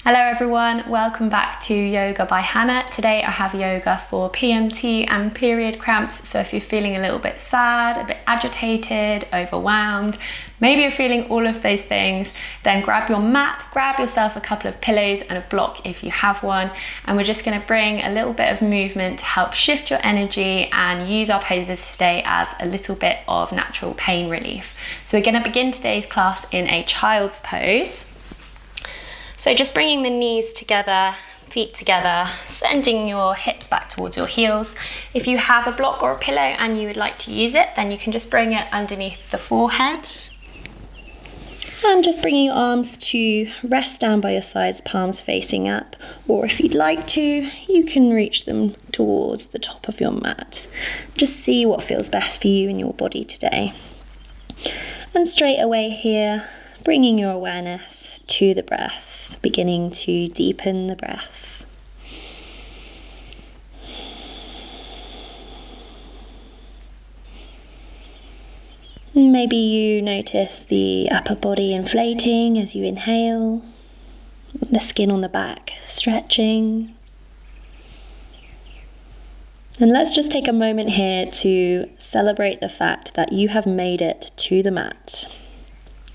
Hello everyone, welcome back to Yoga by Hannah. Today I have yoga for PMT and period cramps. So if you're feeling a little bit sad, a bit agitated, overwhelmed, maybe you're feeling all of those things, then grab your mat, grab yourself a couple of pillows and a block if you have one. And we're just going to bring a little bit of movement to help shift your energy and use our poses today as a little bit of natural pain relief. So we're going to begin today's class in a child's pose. So just bringing the knees together, feet together, sending your hips back towards your heels. If you have a block or a pillow and you would like to use it, then you can just bring it underneath the forehead. And just bringing your arms to rest down by your sides, palms facing up. Or if you'd like to, you can reach them towards the top of your mat. Just see what feels best for you and your body today. And straight away here, bringing your awareness to the breath, beginning to deepen the breath. Maybe you notice the upper body inflating as you inhale, the skin on the back stretching. And let's just take a moment here to celebrate the fact that you have made it to the mat.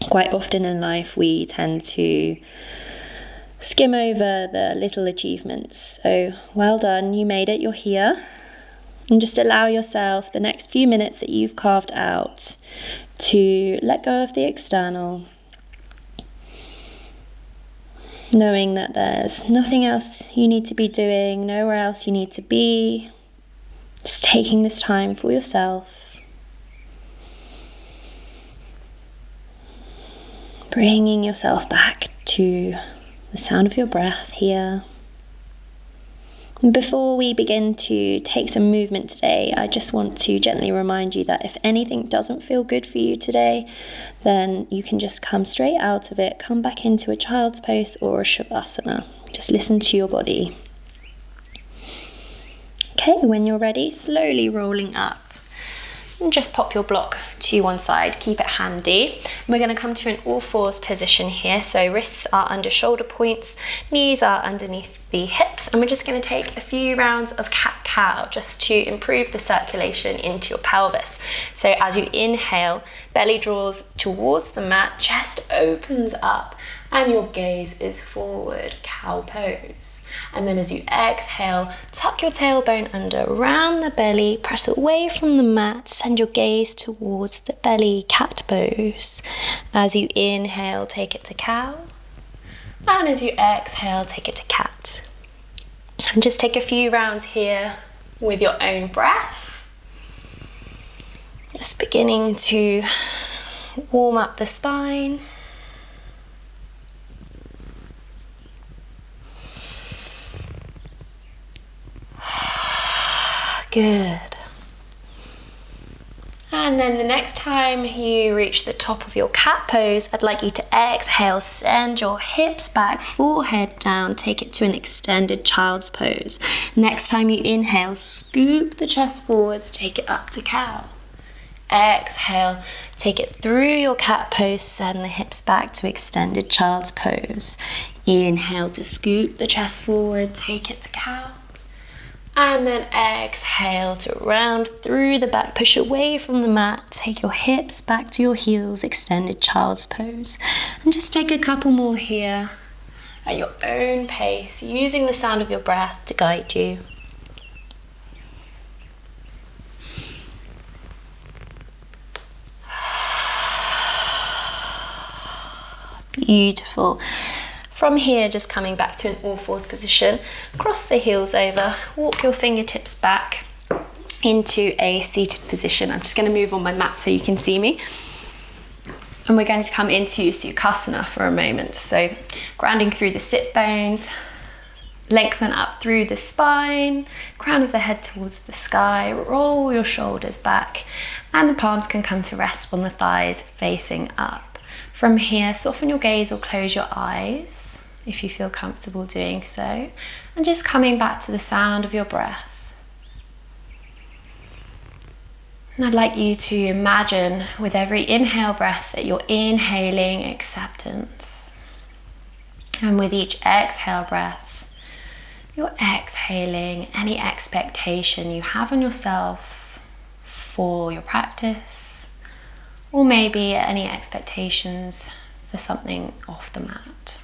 Quite often in life we tend to skim over the little achievements. So well done, you made it, you're here. And just allow yourself the next few minutes that you've carved out to let go of the external, knowing that there's nothing else you need to be doing, nowhere else you need to be. Just taking this time for yourself. Bringing yourself back to the sound of your breath here. And before we begin to take some movement today, I just want to gently remind you that if anything doesn't feel good for you today, then you can just come straight out of it, come back into a child's pose or a savasana. Just listen to your body. Okay, when you're ready, slowly rolling up. And just pop your block to one side, keep it handy. And we're going to come to an all fours position here. So wrists are under shoulder points, knees are underneath the hips, and we're just going to take a few rounds of cat-cow just to improve the circulation into your pelvis. So as you inhale, belly draws towards the mat, chest opens up, and your gaze is forward, cow pose. And then as you exhale, tuck your tailbone under, round the belly, press away from the mat, send your gaze towards the belly, cat pose. As you inhale, take it to cow. And as you exhale, take it to cat. And just take a few rounds here with your own breath. Just beginning to warm up the spine. Good. And then the next time you reach the top of your cat pose, I'd like you to exhale, send your hips back, forehead down, take it to an extended child's pose. Next time you inhale, scoop the chest forwards, take it up to cow. Exhale, take it through your cat pose, send the hips back to extended child's pose. Inhale to scoop the chest forward, take it to cow. And then exhale to round through the back, push away from the mat, take your hips back to your heels, extended child's pose. And just take a couple more here at your own pace, using the sound of your breath to guide you. Beautiful. From here, just coming back to an all fours position, cross the heels over, walk your fingertips back into a seated position. I'm just going to move on my mat so you can see me. And we're going to come into Sukhasana for a moment. So grounding through the sit bones, lengthen up through the spine, crown of the head towards the sky, roll your shoulders back, and the palms can come to rest on the thighs facing up. From here, soften your gaze or close your eyes if you feel comfortable doing so, and just coming back to the sound of your breath. And I'd like you to imagine with every inhale breath that you're inhaling acceptance. And with each exhale breath, you're exhaling any expectation you have on yourself for your practice, or maybe any expectations for something off the mat.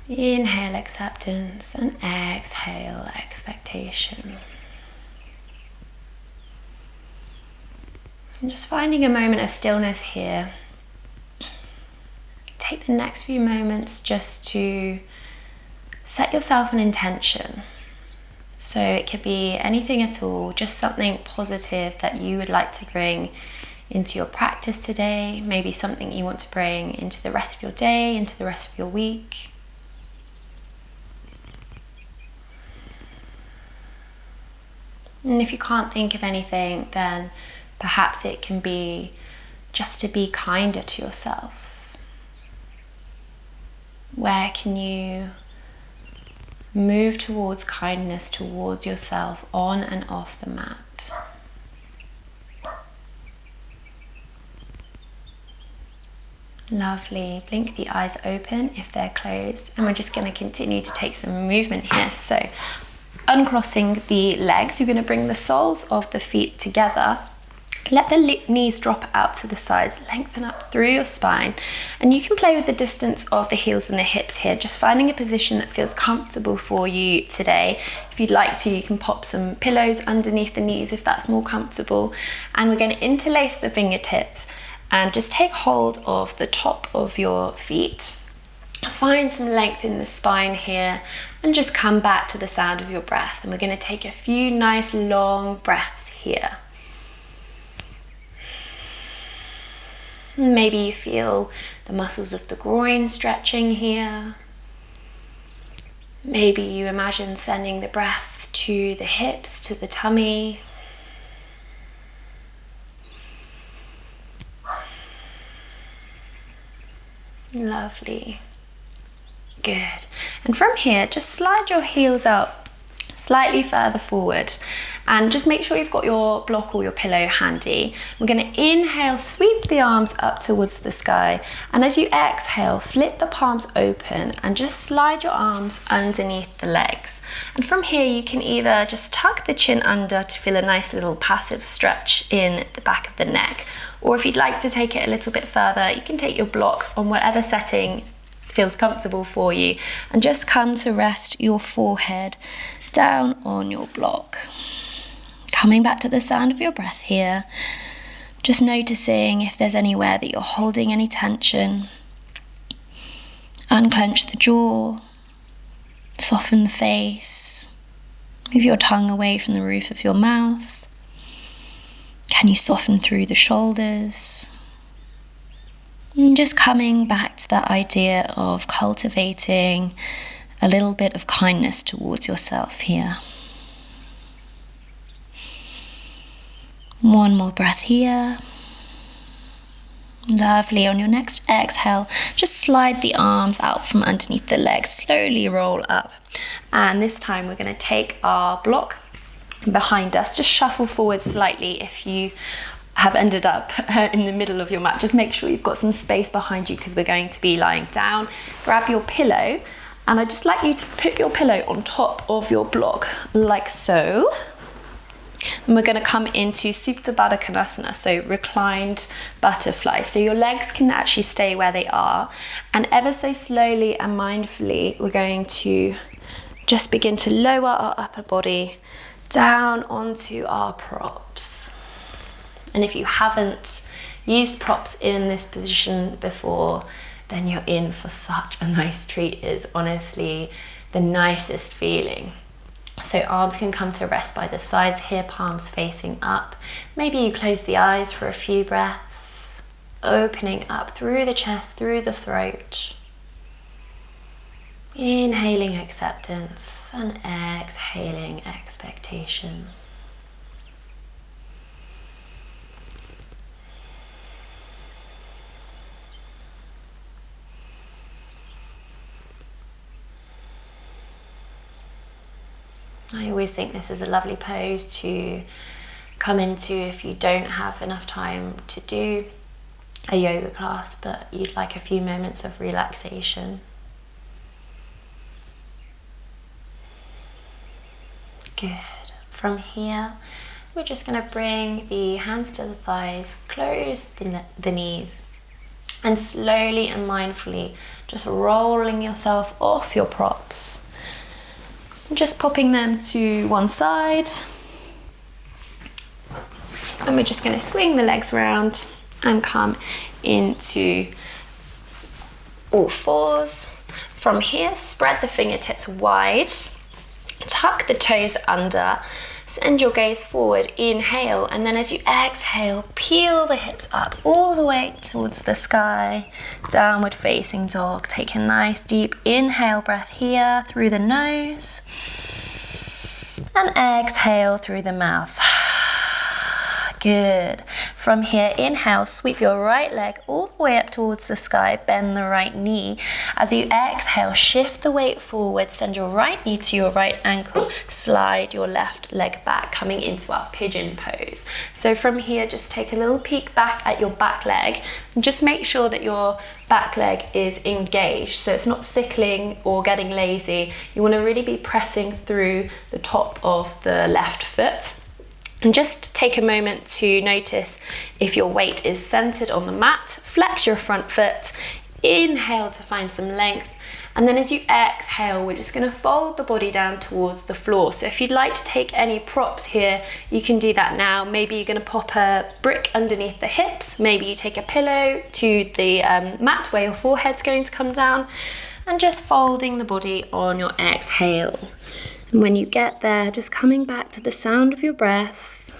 Inhale acceptance and exhale expectation. And just finding a moment of stillness here. Take the next few moments just to set yourself an intention. So it could be anything at all, just something positive that you would like to bring into your practice today, maybe something you want to bring into the rest of your day, into the rest of your week. And if you can't think of anything, then perhaps it can be just to be kinder to yourself. Where can you move towards kindness towards yourself on and off the mat? Lovely. Blink the eyes open if they're closed, and we're just going to continue to take some movement here. So uncrossing the legs, you're going to bring the soles of the feet together. Let the knees drop out to the sides, lengthen up through your spine, and you can play with the distance of the heels and the hips here, just finding a position that feels comfortable for you today. If you'd like to, you can pop some pillows underneath the knees if that's more comfortable. And we're going to interlace the fingertips and just take hold of the top of your feet. Find some length in the spine here and just come back to the sound of your breath. And we're going to take a few nice long breaths here. Maybe you feel the muscles of the groin stretching here. Maybe you imagine sending the breath to the hips, to the tummy. Lovely. Good. And from here, just slide your heels up slightly further forward and just make sure you've got your block or your pillow handy. We're going to inhale, sweep the arms up towards the sky, and as you exhale, flip the palms open and just slide your arms underneath the legs. And from here, you can either just tuck the chin under to feel a nice little passive stretch in the back of the neck, or if you'd like to take it a little bit further, you can take your block on whatever setting feels comfortable for you and just come to rest your forehead down on your block. Coming back to the sound of your breath here, just noticing if there's anywhere that you're holding any tension. Unclench the jaw, soften the face, move your tongue away from the roof of your mouth. Can you soften through the shoulders? And just coming back to that idea of cultivating a little bit of kindness towards yourself here. One more breath here. Lovely. On your next exhale, just slide the arms out from underneath the legs. Slowly roll up. And this time we're going to take our block behind us. Just shuffle forward slightly if you have ended up in the middle of your mat. Just make sure you've got some space behind you because we're going to be lying down. Grab your pillow, and I'd just like you to put your pillow on top of your block like so. And we're going to come into Supta Baddha Konasana, so reclined butterfly. So your legs can actually stay where they are, and ever so slowly and mindfully we're going to just begin to lower our upper body down onto our props. And if you haven't used props in this position before, then you're in for such a nice treat. It is honestly the nicest feeling. So arms can come to rest by the sides here, palms facing up. Maybe you close the eyes for a few breaths, opening up through the chest, through the throat. Inhaling acceptance and exhaling expectation. I always think this is a lovely pose to come into if you don't have enough time to do a yoga class, but you'd like a few moments of relaxation. Good. From here, we're just going to bring the hands to the thighs, close the knees, and slowly and mindfully just rolling yourself off your props. Just popping them to one side. And we're just going to swing the legs around and come into all fours. From here, spread the fingertips wide. Tuck the toes under, send your gaze forward, inhale, and then as you exhale, peel the hips up all the way towards the sky, downward facing dog. Take a nice deep inhale breath here through the nose, and exhale through the mouth. Good. From here, inhale, sweep your right leg all the way up towards the sky, bend the right knee. As you exhale, shift the weight forward, send your right knee to your right ankle, slide your left leg back, coming into our pigeon pose. So from here, just take a little peek back at your back leg, and just make sure that your back leg is engaged, so it's not sickling or getting lazy. You want to really be pressing through the top of the left foot. And just take a moment to notice if your weight is centered on the mat. Flex your front foot, inhale to find some length, and then as you exhale, we're just going to fold the body down towards the floor. So if you'd like to take any props here, you can do that now. Maybe you're going to pop a brick underneath the hips, maybe you take a pillow to the mat where your forehead's going to come down, and just folding the body on your exhale. And when you get there, just coming back to the sound of your breath.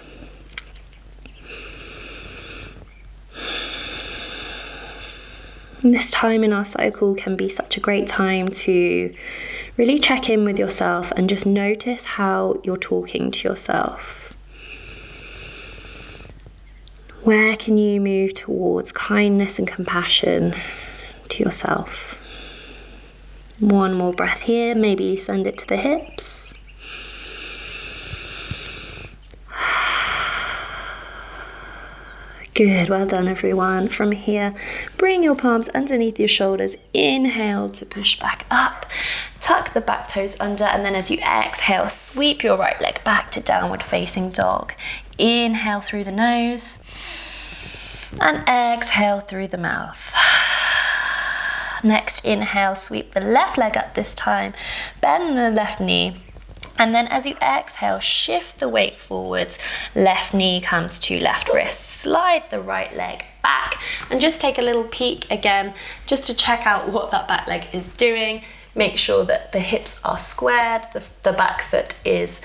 And this time in our cycle can be such a great time to really check in with yourself and just notice how you're talking to yourself. Where can you move towards kindness and compassion to yourself? One more breath here, maybe send it to the hips. Good, well done everyone. From here, bring your palms underneath your shoulders. Inhale to push back up. Tuck the back toes under, and then as you exhale, sweep your right leg back to downward facing dog. Inhale through the nose, and exhale through the mouth. Next inhale, sweep the left leg up this time, bend the left knee, and then as you exhale, shift the weight forwards, left knee comes to left wrist, slide the right leg back, and just take a little peek again, just to check out what that back leg is doing. Make sure that the hips are squared, the back foot is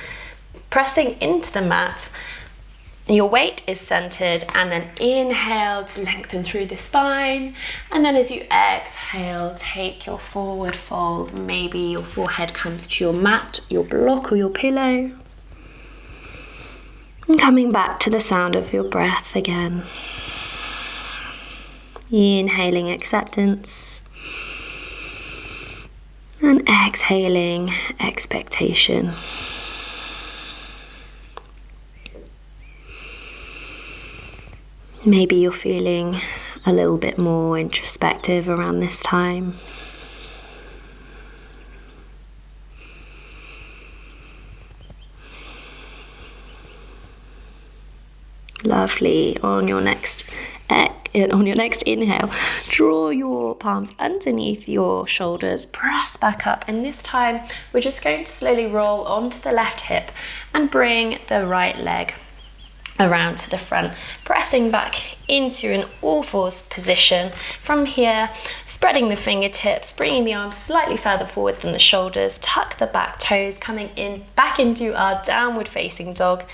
pressing into the mat, your weight is centered, and then inhale to lengthen through the spine, and then as you exhale, take your forward fold. Maybe your forehead comes to your mat, your block, or your pillow, and coming back to the sound of your breath again. Inhaling acceptance, and exhaling expectation. Maybe you're feeling a little bit more introspective around this time. Lovely. On your next inhale, draw your palms underneath your shoulders, press back up, and this time we're just going to slowly roll onto the left hip and bring the right leg around to the front, pressing back into an all fours position. From here, spreading the fingertips, bringing the arms slightly further forward than the shoulders, tuck the back toes, coming in back into our downward facing dog.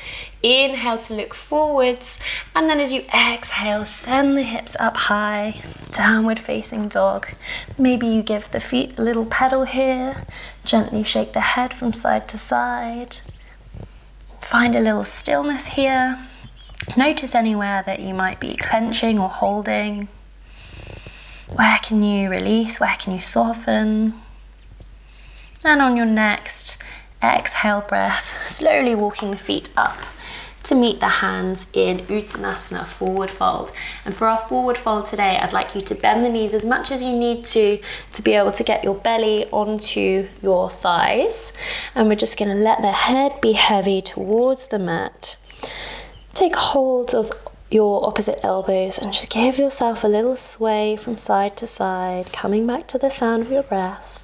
Inhale to look forwards, and then as you exhale, send the hips up high, downward facing dog. Maybe you give the feet a little pedal here, gently shake the head from side to side. Find a little stillness here. Notice anywhere that you might be clenching or holding. Where can you release? Where can you soften? And on your next exhale breath, slowly walking the feet up to meet the hands in Uttanasana, forward fold. And for our forward fold today, I'd like you to bend the knees as much as you need to be able to get your belly onto your thighs. And we're just going to let the head be heavy towards the mat. Take hold of your opposite elbows and just give yourself a little sway from side to side, coming back to the sound of your breath.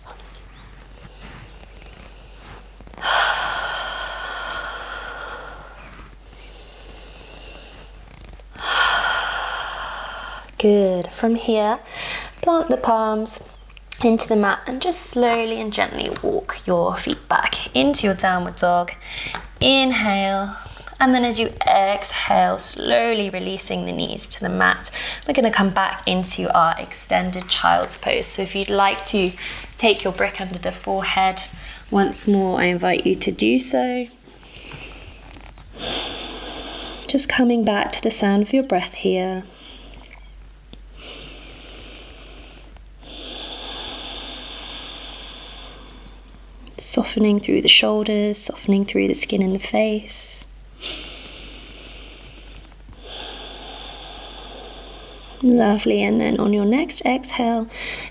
Good. From here, plant the palms into the mat and just slowly and gently walk your feet back into your downward dog. Inhale, and then as you exhale, slowly releasing the knees to the mat, we're going to come back into our extended child's pose. So if you'd like to take your brick under the forehead once more, I invite you to do so. Just coming back to the sound of your breath here. Softening through the shoulders, softening through the skin in the face. Lovely, and then on your next exhale,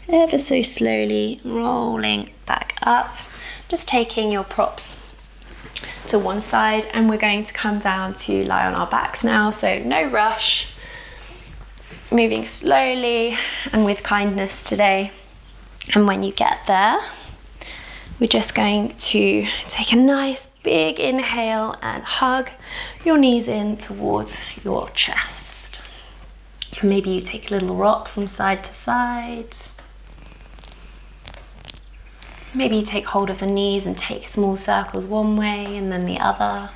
ever so slowly rolling back up, just taking your props to one side, and we're going to come down to lie on our backs now, so no rush, moving slowly and with kindness today. And when you get there, we're just going to take a nice big inhale and hug your knees in towards your chest. Maybe you take a little rock from side to side. Maybe you take hold of the knees and take small circles one way and then the other.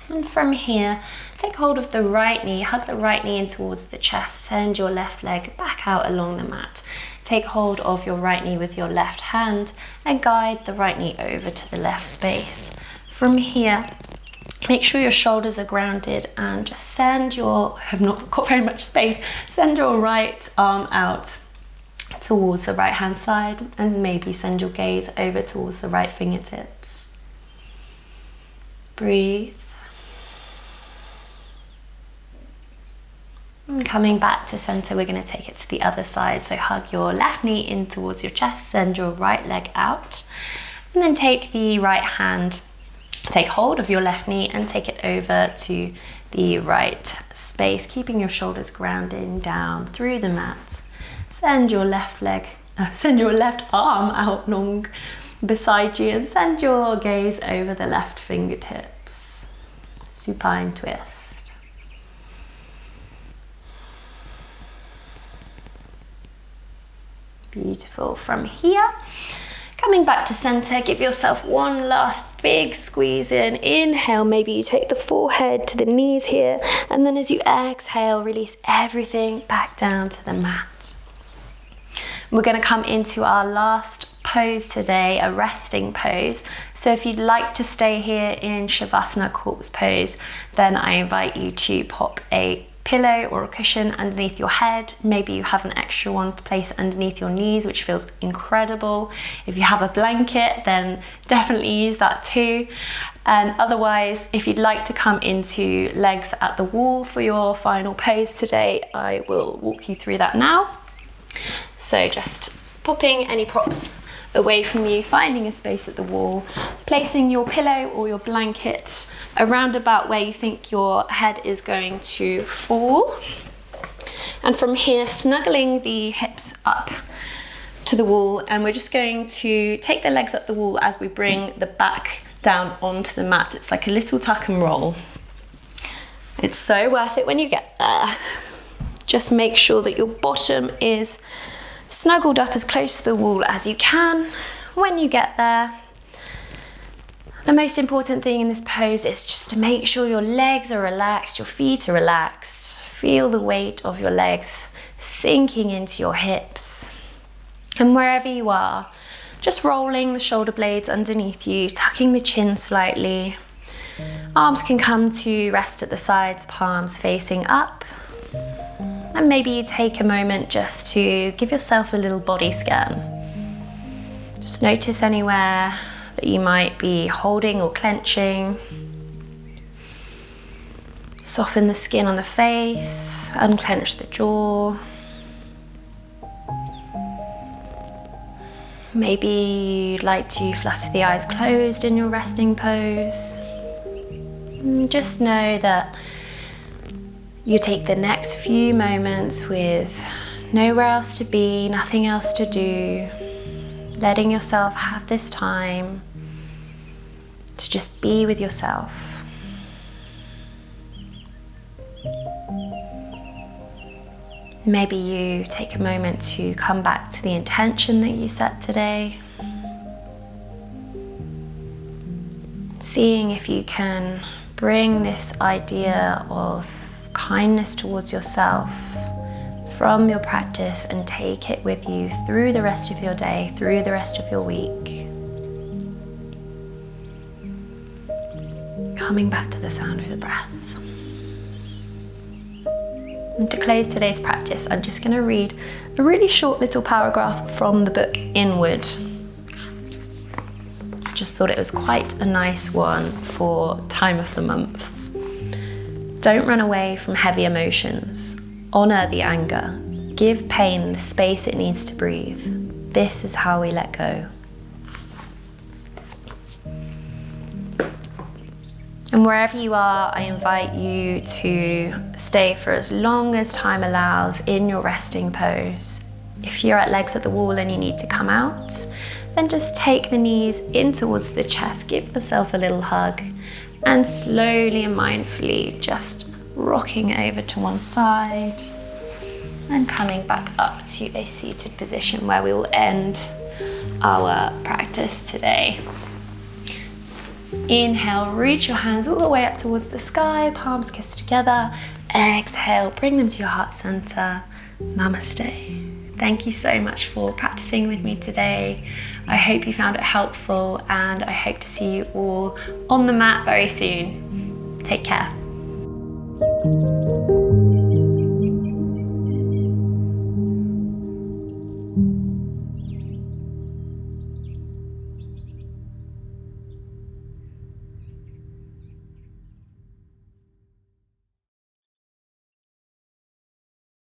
And from here, take hold of the right knee, hug the right knee in towards the chest, send your left leg back out along the mat. Take hold of your right knee with your left hand and guide the right knee over to the left space. From here, make sure your shoulders are grounded and just send your, I've not got very much space, send your right arm out towards the right hand side and maybe send your gaze over towards the right fingertips. Breathe. And coming back to center, we're going to take it to the other side. So hug your left knee in towards your chest, send your right leg out, and then take the right hand, take hold of your left knee and take it over to the right space, keeping your shoulders grounding down through the mat. Send your left arm out long beside you and send your gaze over the left fingertips. Supine twist. Beautiful. From here, coming back to center, give yourself one last big squeeze in. Inhale, maybe you take the forehead to the knees here, and then as you exhale, release everything back down to the mat. We're going to come into our last pose today, a resting pose. So if you'd like to stay here in Shavasana corpse pose, then I invite you to pop a pillow or a cushion underneath your head. Maybe you have an extra one to place underneath your knees, which feels incredible. If you have a blanket, then definitely use that too. And otherwise, if you'd like to come into legs at the wall for your final pose today, I will walk you through that now. So just popping any props away from you, finding a space at the wall, placing your pillow or your blanket around about where you think your head is going to fall. And from here, snuggling the hips up to the wall, and we're just going to take the legs up the wall as we bring the back down onto the mat. It's like a little tuck and roll. It's so worth it when you get there. Just make sure that your bottom is snuggled up as close to the wall as you can. When you get there, the most important thing in this pose is just to make sure your legs are relaxed, your feet are relaxed. Feel the weight of your legs sinking into your hips. And wherever you are, just rolling the shoulder blades underneath you, tucking the chin slightly. Arms can come to rest at the sides, palms facing up. And maybe you take a moment just to give yourself a little body scan. Just notice anywhere that you might be holding or clenching. Soften the skin on the face, unclench the jaw. Maybe you'd like to flutter the eyes closed in your resting pose. Just know that you take the next few moments with nowhere else to be, nothing else to do, letting yourself have this time to just be with yourself. Maybe you take a moment to come back to the intention that you set today. Seeing if you can bring this idea of kindness towards yourself from your practice and take it with you through the rest of your day, through the rest of your week. Coming back to the sound of the breath. And to close today's practice, I'm just going to read a really short little paragraph from the book Inward. I just thought it was quite a nice one for time of the month. Don't run away from heavy emotions. Honor the anger. Give pain the space it needs to breathe. This is how we let go. And wherever you are, I invite you to stay for as long as time allows in your resting pose. If you're at legs at the wall and you need to come out, then just take the knees in towards the chest, give yourself a little hug, and slowly and mindfully just rocking over to one side and coming back up to a seated position where we will end our practice today. Inhale, reach your hands all the way up towards the sky, palms kissed together. Exhale, bring them to your heart center. Namaste. Thank you so much for practicing with me today. I hope you found it helpful, and I hope to see you all on the mat very soon. Take care.